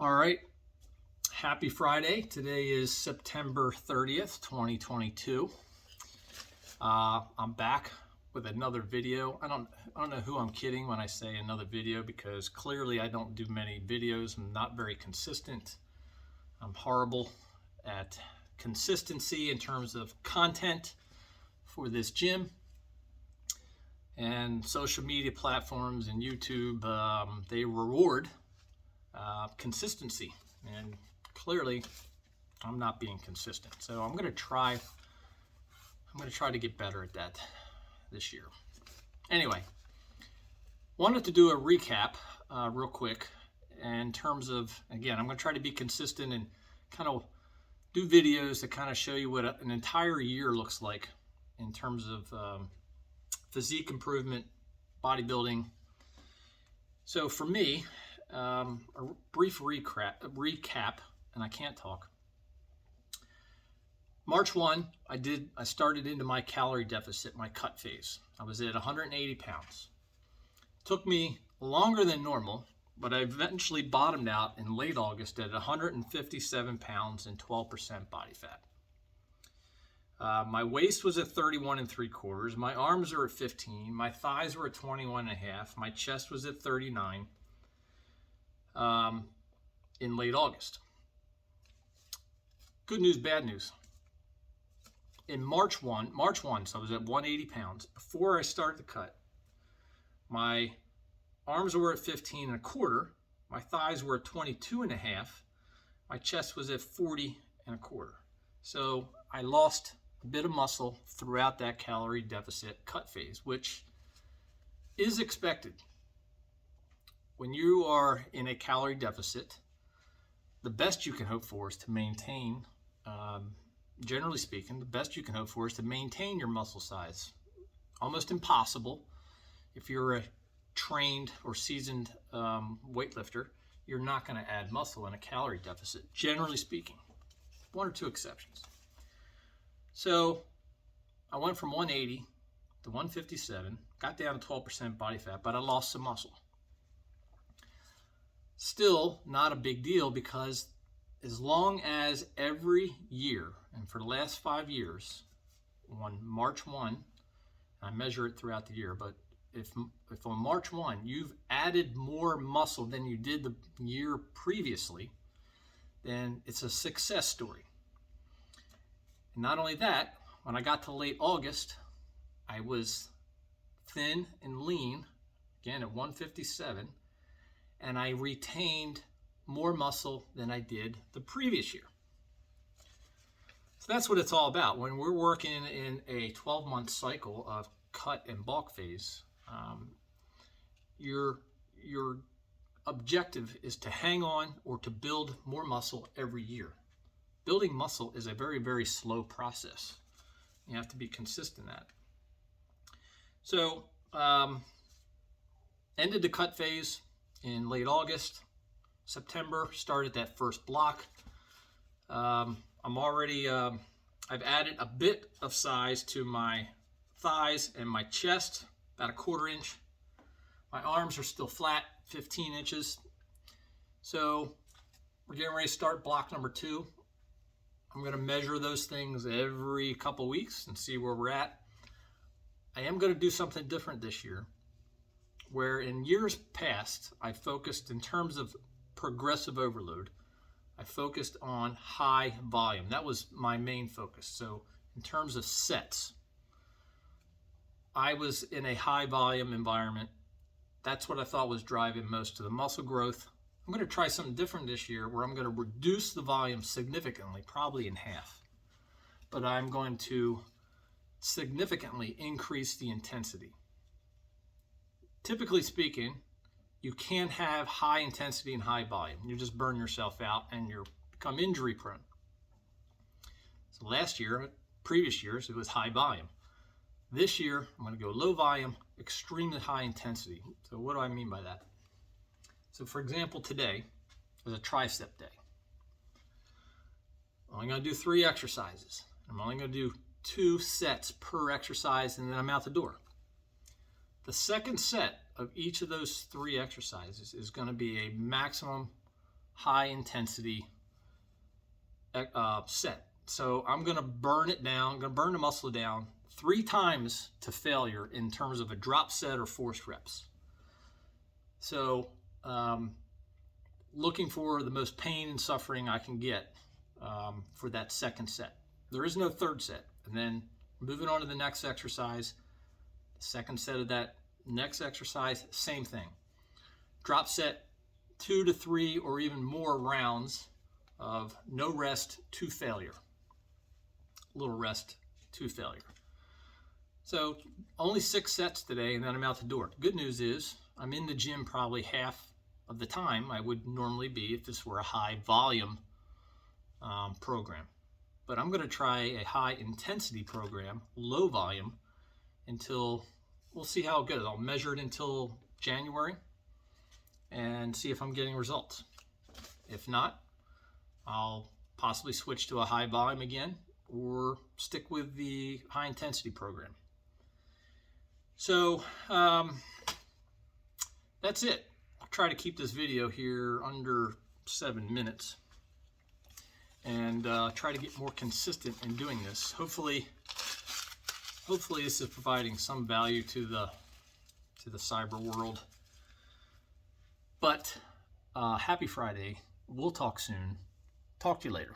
All right. Happy Friday. Today is September 30th, 2022. I'm back with another video. I don't know who I'm kidding when I say another video, because clearly I don't do many videos. I'm not very consistent. I'm horrible at consistency in terms of content for this gym. And social media platforms and YouTube, they reward consistency, and clearly I'm not being consistent. So I'm going to try to get better at that this year. Anyway, wanted to do a recap real quick in terms of, again, I'm going to try to be consistent and kind of do videos that kind of show you what an entire year looks like in terms of physique improvement, bodybuilding. So for me, a brief recap, and I can't talk. March 1, I started into my calorie deficit, my cut phase. I was at 180 pounds. It took me longer than normal, but I eventually bottomed out in late August at 157 pounds and 12% body fat. My waist was at 31 3/4. My arms are at 15. My thighs were at 21 1/2. My chest was at 39. In late August. Good news, bad news. In March 1, so I was at 180 pounds. Before I started the cut, my arms were at 15 1/4. My thighs were at 22 1/2. My chest was at 40 1/4. So I lost a bit of muscle throughout that calorie deficit cut phase, which is expected. When you are in a calorie deficit, the best you can hope for is to maintain, generally speaking, the best you can hope for is to maintain your muscle size. Almost impossible. If you're a trained or seasoned weightlifter, you're not going to add muscle in a calorie deficit, generally speaking. One or two exceptions. So I went from 180 to 157, got down to 12% body fat, but I lost some muscle. Still not a big deal, because as long as every year, and for the last 5 years, on March 1, I measure it throughout the year, but if on March 1 you've added more muscle than you did the year previously, then it's a success story. And not only that, when I got to late August, I was thin and lean, again at 157, and I retained more muscle than I did the previous year. So that's what it's all about. When we're working in a 12-month cycle of cut and bulk phase, your objective is to hang on or to build more muscle every year. Building muscle is a very, very slow process. You have to be consistent at it. So, ended the cut phase in late August. September, started that first block. I've added a bit of size to my thighs and my chest, about 1/4 inch. My arms are still flat, 15 inches. So we're getting ready to start block number 2. I'm going to measure those things every couple weeks and see where we're at. I am going to do something different this year, where in years past, I focused, in terms of progressive overload, I focused on high volume. That was my main focus. So in terms of sets, I was in a high volume environment. That's what I thought was driving most of the muscle growth. I'm going to try something different this year, where I'm going to reduce the volume significantly, probably in half. But I'm going to significantly increase the intensity. Typically speaking, you can't have high intensity and high volume. You just burn yourself out and you become injury prone. So last year, previous years, it was high volume. This year, I'm going to go low volume, extremely high intensity. So what do I mean by that? So for example, today is a tricep day. I'm only going to do 3 exercises. I'm only going to do 2 sets per exercise, and then I'm out the door. The second set of each of those 3 exercises is going to be a maximum high intensity set. So I'm going to burn it down. I'm going to burn the muscle down 3 times to failure in terms of a drop set or forced reps. So looking for the most pain and suffering I can get for that second set. There is no third set. And then moving on to the next exercise, second set of that next exercise, same thing. Drop set 2 to 3 or even more rounds of no rest to failure. Little rest to failure. So only 6 sets today, and then I'm out the door. Good news is I'm in the gym probably half of the time I would normally be if this were a high volume program. But I'm going to try a high intensity program, low volume, until we'll see how it goes. I'll measure it until January and see if I'm getting results. If not, I'll possibly switch to a high volume again or stick with the high intensity program. So that's it. I'll try to keep this video here under 7 minutes and try to get more consistent in doing this. Hopefully this is providing some value to the cyber world. But happy Friday. We'll talk soon. Talk to you later.